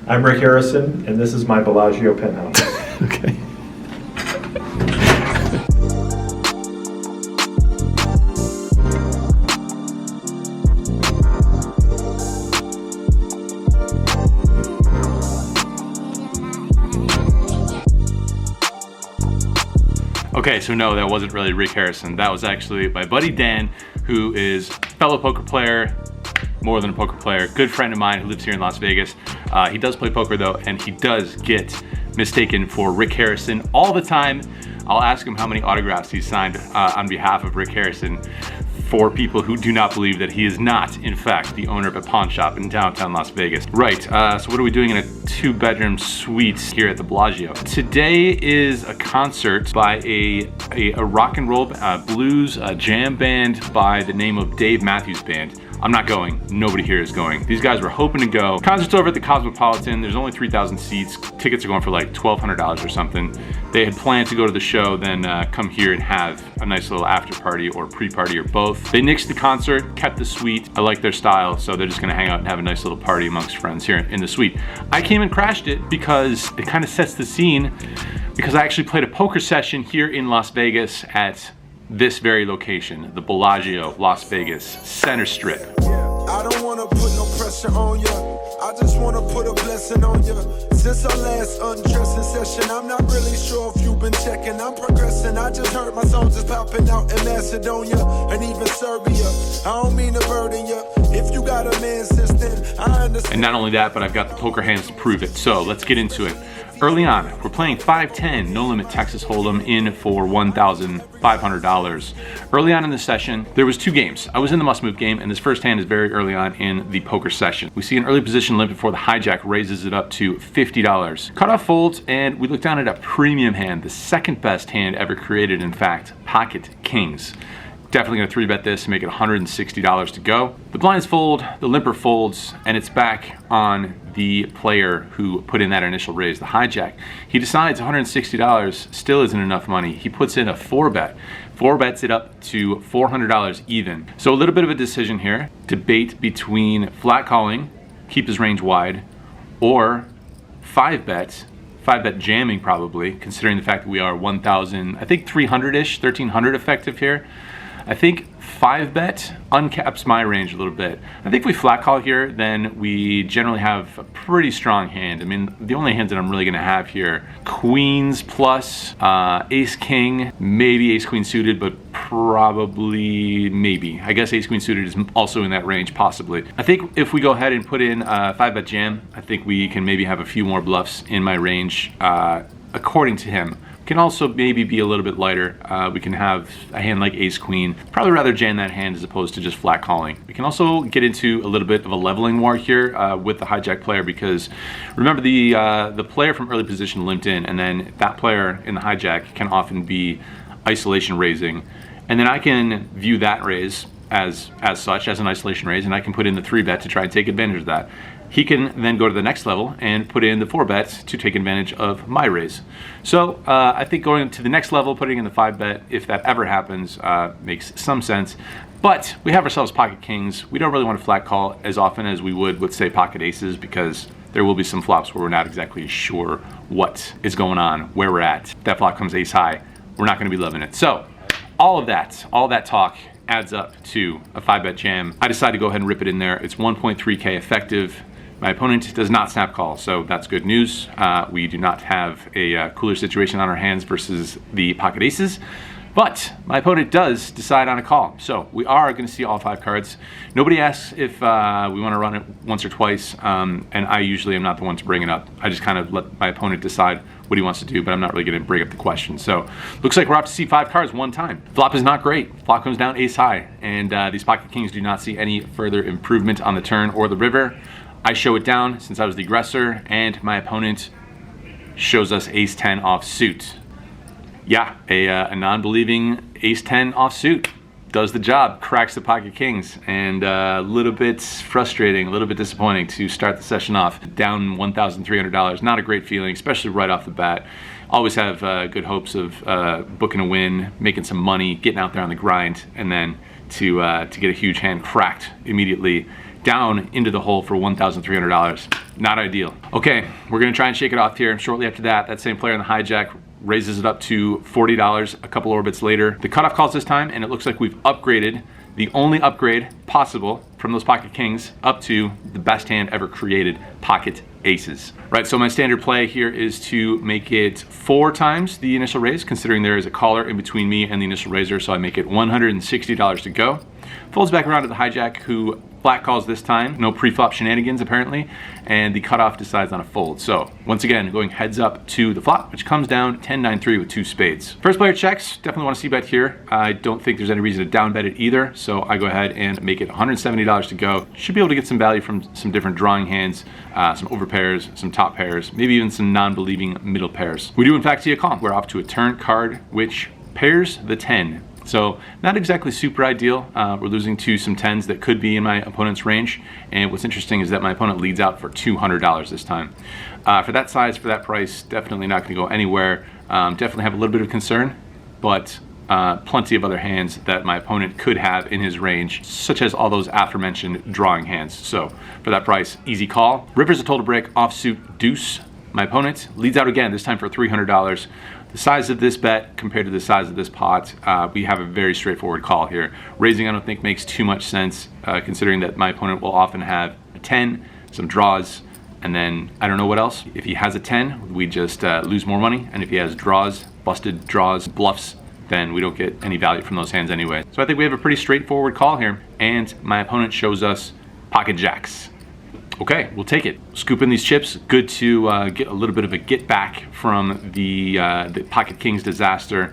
I'm Rick Harrison, and this is my Bellagio penthouse. Okay. Okay, so no, that wasn't really Rick Harrison. That was actually my buddy Dan, who is a fellow poker player, more than a poker player, good friend of mine who lives here in Las Vegas. He does play poker though, and he does get mistaken for Rick Harrison all the time. I'll ask him how many autographs he's signed on behalf of Rick Harrison for people who do not believe that he is not, in fact, the owner of a pawn shop in downtown Las Vegas. Right, so what are we doing in a 2-bedroom suite here at the Bellagio? Today is a concert by a rock and roll blues jam band by the name of Dave Matthews Band. I'm not going, nobody here is going. These guys were hoping to go. Concert's over at the Cosmopolitan, there's only 3,000 seats. Tickets are going for like $1,200 or something. They had planned to go to the show, then come here and have a nice little after party or pre-party or both. They nixed the concert, kept the suite. I like their style, so they're just gonna hang out and have a nice little party amongst friends here in the suite. I came and crashed it because it kind of sets the scene, because I actually played a poker session here in Las Vegas at this very location, the Bellagio, Las Vegas, Center Strip. I don't wanna put no pressure on you. I just wanna put a blessing on you. Since our last undressing session, I'm not really sure if you've been checking. I'm progressing. I just heard my songs is popping out in Macedonia and even Serbia. I don't mean to burden you. If you got a man since then, I understand. And not only that, but I've got the poker hands to prove it. So let's get into it. Early on, we're playing 5-10 no limit Texas Hold'em in for $1,500. Early on in the session, there was 2 games. I was in the must move game, and this first hand is very early on in the poker session. We see an early position limp before the hijack raises it up to $50. Cutoff folds, and we look down at a premium hand, the second best hand ever created, in fact, pocket kings. Definitely gonna 3-bet this and make it $160 to go. The blinds fold, the limper folds, and it's back on the player who put in that initial raise, the hijack. He decides $160 still isn't enough money. He puts in a 4-bet. 4-bets it up to $400 even. So a little bit of a decision here. Debate between flat calling, keep his range wide, or 5-bet. 5-bet jamming probably, considering the fact that we are 1,000, I think 300-ish, 1,300 effective here. I think 5-bet uncaps my range a little bit. I think if we flat call here, then we generally have a pretty strong hand. I mean, the only hands that I'm really gonna have here, queens plus, ace king, maybe ace queen suited, but probably maybe. I guess ace queen suited is also in that range, possibly. I think if we go ahead and put in a 5-bet jam, I think we can maybe have a few more bluffs in my range, according to him. Can also maybe be a little bit lighter. We can have a hand like ace queen. Probably rather jam that hand as opposed to just flat calling. We can also get into a little bit of a leveling war here with the hijack player, because remember the player from early position limped in, and then that player in the hijack can often be isolation raising, and then I can view that raise as such, as an isolation raise, and I can put in the 3-bet to try and take advantage of that. He can then go to the next level and put in the 4-bet to take advantage of my raise. So I think going to the next level, putting in the 5-bet, if that ever happens, makes some sense. But we have ourselves pocket kings. We don't really want to flat call as often as we would with, say, pocket aces, because there will be some flops where we're not exactly sure what is going on, where we're at. If that flop comes ace high, we're not going to be loving it. So all that talk adds up to a 5-bet jam. I decided to go ahead and rip it in there. It's 1.3K effective. My opponent does not snap call, so that's good news. We do not have a cooler situation on our hands versus the pocket aces, but my opponent does decide on a call. So we are gonna see all 5 cards. Nobody asks if we wanna run it once or twice, and I usually am not the one to bring it up. I just kind of let my opponent decide what he wants to do, but I'm not really gonna bring up the question. So looks like we're off to see 5 cards one time. Flop is not great. Flop comes down ace high, and these pocket kings do not see any further improvement on the turn or the river. I show it down since I was the aggressor, and my opponent shows us ace-10 offsuit. Yeah, a non-believing ace-10 offsuit does the job, cracks the pocket kings, and a little bit frustrating, a little bit disappointing to start the session off down $1,300. Not a great feeling, especially right off the bat. Always have good hopes of booking a win, making some money, getting out there on the grind, and then to get a huge hand cracked immediately down into the hole for $1,300. Not ideal. Okay, we're gonna try and shake it off here. Shortly after that, that same player in the hijack raises it up to $40 a couple orbits later. The cutoff calls this time, and it looks like we've upgraded, the only upgrade possible from those pocket kings up to the best hand ever created, pocket aces. Right, so my standard play here is to make it 4 times the initial raise, considering there is a caller in between me and the initial raiser, so I make it $160 to go. Folds back around to the hijack, who flat calls this time, no pre-flop shenanigans apparently, and the cutoff decides on a fold. So once again, going heads up to the flop, which comes down 10-9-3 with 2 spades. First player checks, definitely want to c-bet here. I don't think there's any reason to down bet it either, so I go ahead and make it $170 to go. Should be able to get some value from some different drawing hands, some overpairs, some top pairs, maybe even some non-believing middle pairs. We do in fact see a call. We're off to a turn card, which pairs the 10. So not exactly super ideal. We're losing to some 10s that could be in my opponent's range. And what's interesting is that my opponent leads out for $200 this time. For that size, for that price, definitely not gonna go anywhere. Definitely have a little bit of concern, but plenty of other hands that my opponent could have in his range, such as all those aforementioned drawing hands. So for that price, easy call. River's a total break, offsuit deuce. My opponent leads out again, this time for $300. The size of this bet compared to the size of this pot, we have a very straightforward call here. Raising, I don't think, makes too much sense, considering that my opponent will often have a 10, some draws, and then I don't know what else. If he has a 10, we just lose more money, and if he has draws, busted draws, bluffs, then we don't get any value from those hands anyway. So I think we have a pretty straightforward call here, and my opponent shows us pocket jacks. Okay, we'll take it. Scoop in these chips. Good to get a little bit of a get back from the pocket kings disaster.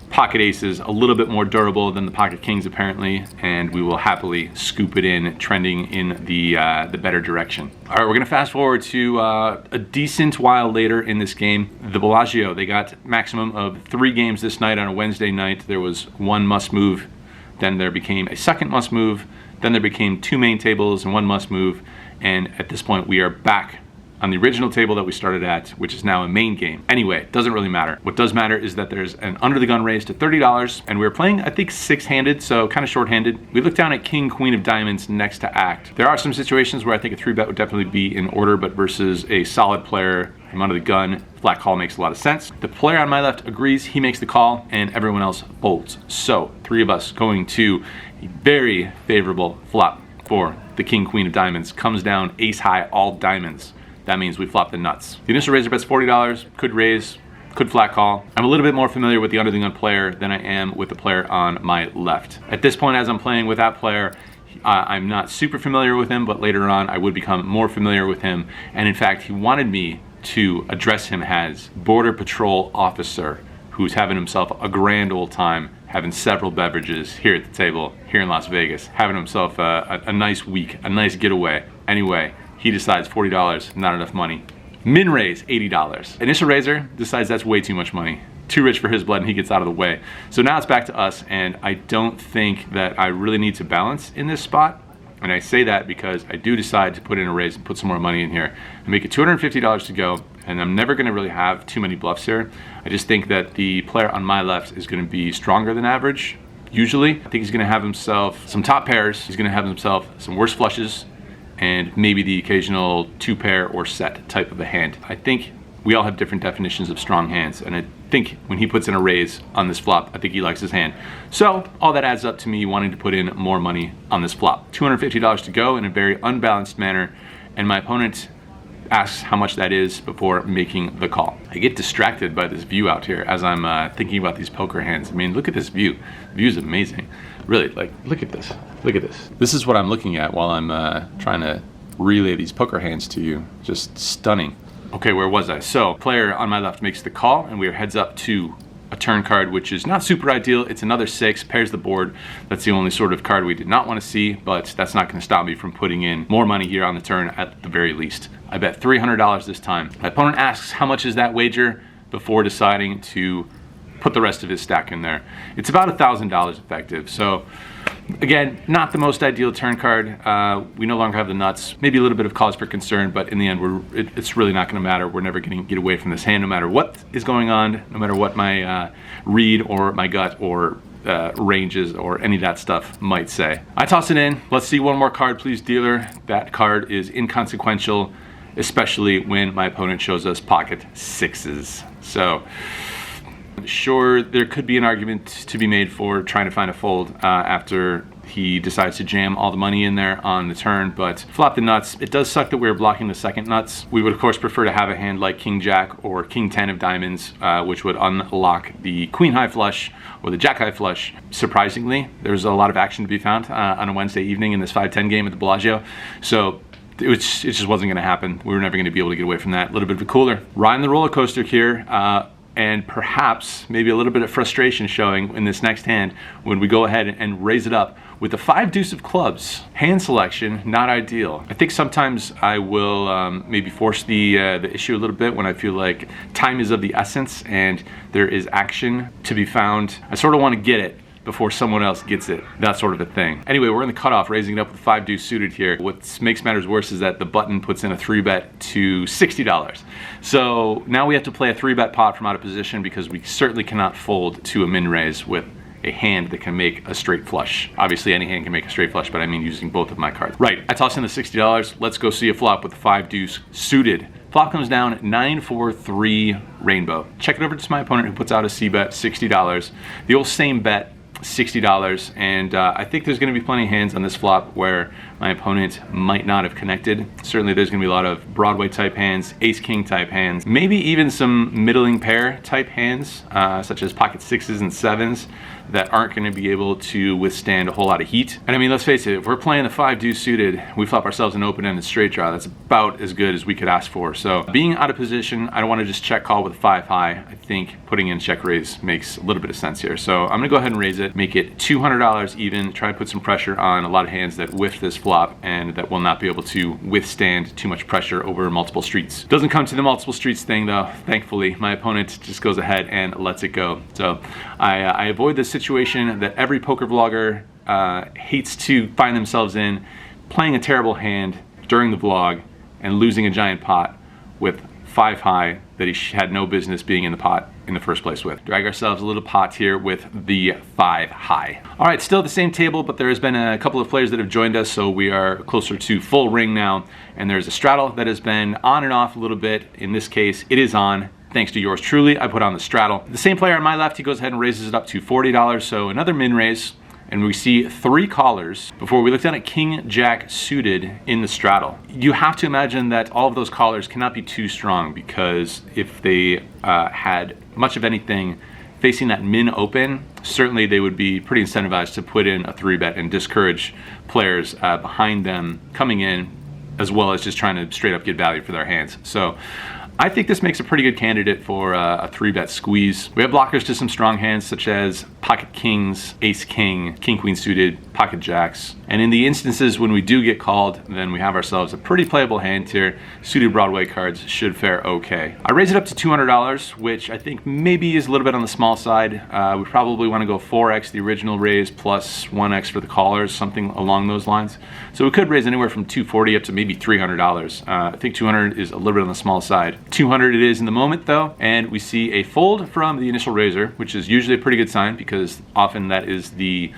Pocket aces, a little bit more durable than the pocket kings apparently, and we will happily scoop it in, trending in the better direction. All right, we're gonna fast forward to a decent while later in this game. The Bellagio, they got maximum of 3 games this night on a Wednesday night. There was 1 must move, then there became a second must move, then there became 2 main tables and 1 must move. And at this point, we are back on the original table that we started at, which is now a main game. Anyway, it doesn't really matter. What does matter is that there's an under the gun raise to $30, and we're playing, I think, 6-handed, so kind of short-handed. We look down at king, queen of diamonds next to act. There are some situations where I think a 3-bet would definitely be in order, but versus a solid player, I'm under the gun, flat call makes a lot of sense. The player on my left agrees, he makes the call, and everyone else folds. So 3 of us going to a very favorable flop for the king, queen of diamonds. Comes down ace high, all diamonds. That means we flop the nuts. The initial raiser bet's $40, could raise, could flat call. I'm a little bit more familiar with the under the gun player than I am with the player on my left. At this point, as I'm playing with that player, I'm not super familiar with him, but later on I would become more familiar with him. And in fact, he wanted me to address him as Border Patrol officer who's having himself a grand old time, having several beverages here at the table here in Las Vegas, having himself a nice week, a nice getaway. Anyway, he decides $40, not enough money. Min raise, $80. Initial raiser decides that's way too much money. Too rich for his blood, and he gets out of the way. So now it's back to us, and I don't think that I really need to balance in this spot. And I say that because I do decide to put in a raise and put some more money in here and make it $250 to go. And I'm never going to really have too many bluffs here. I just think that the player on my left is going to be stronger than average. Usually, I think he's going to have himself some top pairs. He's going to have himself some worse flushes and maybe the occasional 2-pair or set type of a hand. I think we all have different definitions of strong hands, and I think when he puts in a raise on this flop, I think he likes his hand. So all that adds up to me wanting to put in more money on this flop. $250 to go in a very unbalanced manner, and my opponent asks how much that is before making the call. I get distracted by this view out here as I'm thinking about these poker hands. I mean, look at this view. The view is amazing. Really, like, look at this. Look at this. This is what I'm looking at while I'm trying to relay these poker hands to you. Just stunning. Okay, where was I? So, player on my left makes the call, and we are heads up to a turn card, which is not super ideal. It's another 6, pairs the board. That's the only sort of card we did not want to see, but that's not going to stop me from putting in more money here on the turn at the very least. I bet $300 this time. My opponent asks how much is that wager before deciding to put the rest of his stack in there. It's about $1,000 effective. So again, not the most ideal turn card. We no longer have the nuts. Maybe a little bit of cause for concern, but in the end, it's really not going to matter. We're never going to get away from this hand, no matter what is going on, no matter what my read or my gut or ranges or any of that stuff might say. I toss it in. Let's see one more card, please, dealer. That card is inconsequential, especially when my opponent shows us pocket sixes. So sure, there could be an argument to be made for trying to find a fold after he decides to jam all the money in there on the turn, but flop the nuts. It does suck that we're blocking the second nuts. We would of course prefer to have a hand like King Jack or King 10 of diamonds, which would unlock the Queen high flush or the Jack high flush. Surprisingly, there's a lot of action to be found on a Wednesday evening in this 5-10 game at the Bellagio. So it just wasn't going to happen. We were never going to be able to get away from that. A little bit of a cooler. Riding the roller coaster here. And perhaps maybe a little bit of frustration showing in this next hand when we go ahead and raise it up with the 5 deuce of clubs. Hand selection, not ideal. I think sometimes I will maybe force the issue a little bit when I feel like time is of the essence and there is action to be found. I sort of want to get it before someone else gets it, that sort of a thing. Anyway, we're in the cutoff, raising it up with 5 deuce suited here. What makes matters worse is that the button puts in a 3-bet to $60. So now we have to play a 3-bet pot from out of position because we certainly cannot fold to a min raise with a hand that can make a straight flush. Obviously any hand can make a straight flush, but I mean using both of my cards. Right, I toss in the $60. Let's go see a flop with 5 deuce suited. Flop comes down 9-4-3 rainbow. Check it over to my opponent who puts out a C-bet, $60. The old same bet, $60, and I think there's going to be plenty of hands on this flop where my opponent might not have connected. Certainly there's going to be a lot of Broadway type hands, ace-king type hands, maybe even some middling pair type hands, such as pocket sixes and sevens that aren't going to be able to withstand a whole lot of heat. And I mean, let's face it, if we're playing the 5 deuce suited, we flop ourselves an open-ended straight draw. That's about as good as we could ask for. So being out of position, I don't want to just check call with a 5 high. I think putting in check raise makes a little bit of sense here. So I'm going to go ahead and raise it, make it $200 even, try to put some pressure on a lot of hands that whiff this flop and that will not be able to withstand too much pressure over multiple streets. Doesn't come to the multiple streets thing though, thankfully. My opponent just goes ahead and lets it go. So I avoid this situation that every poker vlogger hates to find themselves in, playing a terrible hand during the vlog and losing a giant pot with 5 high that he had no business being in the pot in the first place with. Drag ourselves a little pot here with the 5 high. All right, still at the same table, but there has been a couple of players that have joined us, so we are closer to full ring now. And there's a straddle that has been on and off a little bit. In this case, it is on. Thanks to yours truly, I put on the straddle. The same player on my left, he goes ahead and raises it up to $40, so another min raise. And we see 3 callers before we look down at King Jack suited in the straddle. You have to imagine that all of those callers cannot be too strong, because if they had much of anything facing that min open, certainly they would be pretty incentivized to put in a 3-bet and discourage players behind them coming in, as well as just trying to straight up get value for their hands. So I think this makes a pretty good candidate for a 3-bet squeeze. We have blockers to some strong hands such as pocket kings, ace king, king queen suited, pocket jacks. And in the instances when we do get called, then we have ourselves a pretty playable hand here. Suited Broadway cards should fare okay. I raise it up to $200, which I think maybe is a little bit on the small side. We probably want to go 4x the original raise plus 1x for the callers, something along those lines. So we could raise anywhere from $240 up to maybe $300. I think 200 is a little bit on the small side. 200 it is in the moment though, and we see a fold from the initial raiser, which is usually a pretty good sign because often that is the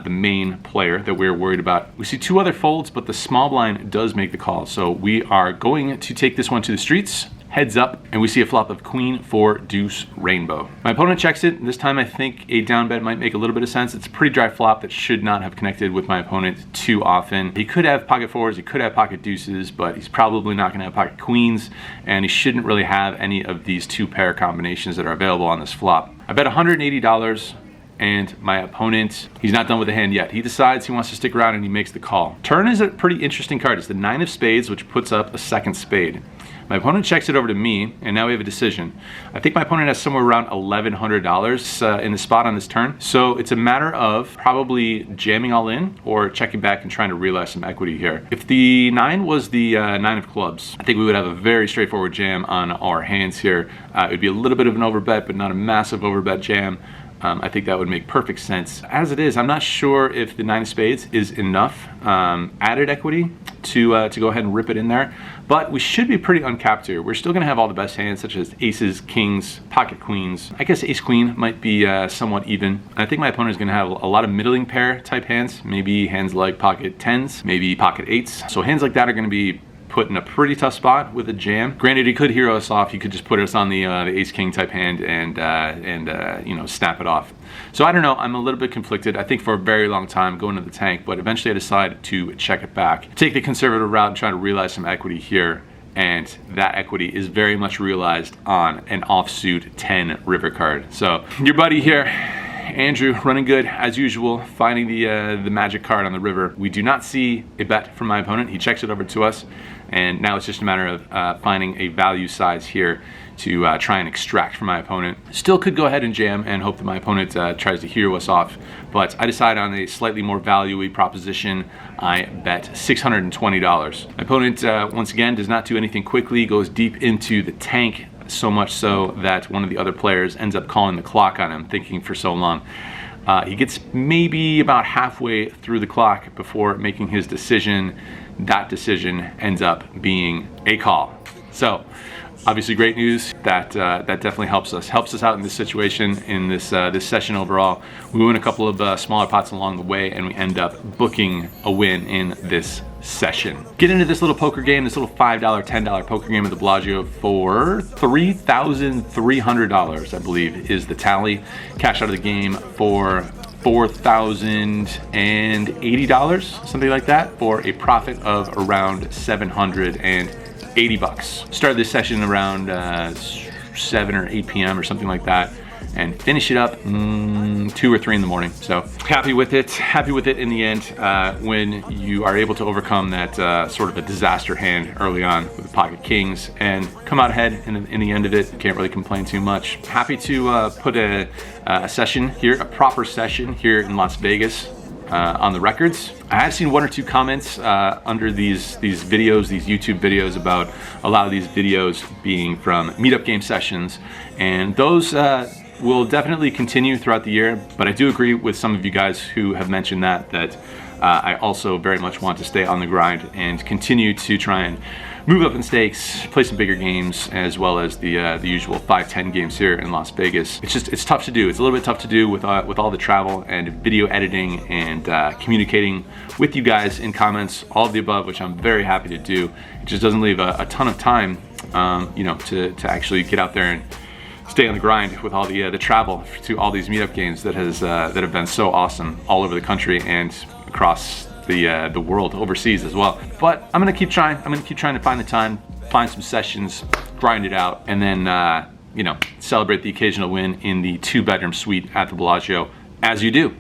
main player that we're worried about. We see 2 other folds, but the small blind does make the call. So we are going to take this one to the streets. Heads up, and we see a flop of queen 4 deuce rainbow. My opponent checks it. This time I think a down bet might make a little bit of sense. It's a pretty dry flop that should not have connected with my opponent too often. He could have pocket 4s, he could have pocket deuces, but he's probably not gonna have pocket queens, and he shouldn't really have any of these 2 pair combinations that are available on this flop. I bet $180, and my opponent, he's not done with the hand yet. He decides he wants to stick around and he makes the call. Turn is a pretty interesting card. It's the 9 of spades, which puts up a second spade. My opponent checks it over to me, and now we have a decision. I think my opponent has somewhere around $1,100 in the spot on this turn. So it's a matter of probably jamming all in or checking back and trying to realize some equity here. If the 9 was the 9 of clubs, I think we would have a very straightforward jam on our hands here. It would be a little bit of an overbet, but not a massive overbet jam. I think that would make perfect sense. As it is, I'm not sure if the 9 of spades is enough added equity to go ahead and rip it in there, but we should be pretty uncapped here. We're still gonna have all the best hands, such as aces, kings, pocket queens. I guess ace queen might be somewhat even. I think my opponent is gonna have a lot of middling pair type hands, maybe hands like pocket 10s, maybe pocket 8s. So hands like that are gonna be put in a pretty tough spot with a jam. Granted, he could hero us off. He could just put us on the ace king type hand and you know, snap it off. So I don't know. I'm a little bit conflicted. I think for a very long time going to the tank, but eventually I decided to check it back, take the conservative route, and try to realize some equity here. And that equity is very much realized on an offsuit 10 river card. So your buddy here, Andrew, running good as usual, finding the magic card on the river. We do not see a bet from my opponent. He checks it over to us, and now it's just a matter of finding a value size here to try and extract from my opponent. Still could go ahead and jam and hope that my opponent tries to hero us off, but I decided on a slightly more value-y proposition. I bet $620. My opponent, once again, does not do anything quickly, goes deep into the tank, so much so that one of the other players ends up calling the clock on him, thinking for so long. He gets maybe about halfway through the clock before making his decision. That decision ends up being a call. So obviously great news. That definitely helps us out in this situation, in this session overall. We win a couple of smaller pots along the way, and we end up booking a win in this session. Get into this little poker game, this little $5, $10 poker game at the Bellagio for $3,300, I believe is the tally. Cash out of the game for $4,080, something like that, for a profit of around 780 bucks. Started this session around 7 or 8 p.m. or something like that, and finish it up 2 or 3 in the morning. So happy with it in the end. When you are able to overcome that sort of a disaster hand early on with the pocket kings and come out ahead in the end of it, can't really complain too much. Happy to put a session here, a proper session here in Las Vegas on the records. I have seen 1 or 2 comments under these videos, these YouTube videos, about a lot of these videos being from meetup game sessions, and those will definitely continue throughout the year. But I do agree with some of you guys who have mentioned that I also very much want to stay on the grind and continue to try and move up in stakes, play some bigger games, as well as the usual 5-10 games here in Las Vegas. It's tough to do. It's a little bit tough to do with all the travel and video editing and communicating with you guys in comments, all of the above, which I'm very happy to do. It just doesn't leave a ton of time, you know, to actually get out there and stay on the grind with all the travel to all these meetup games that have been so awesome all over the country and across the world, overseas as well. But I'm gonna keep trying. I'm gonna keep trying to find the time, find some sessions, grind it out, and then you know, celebrate the occasional win in the 2-bedroom suite at the Bellagio, as you do.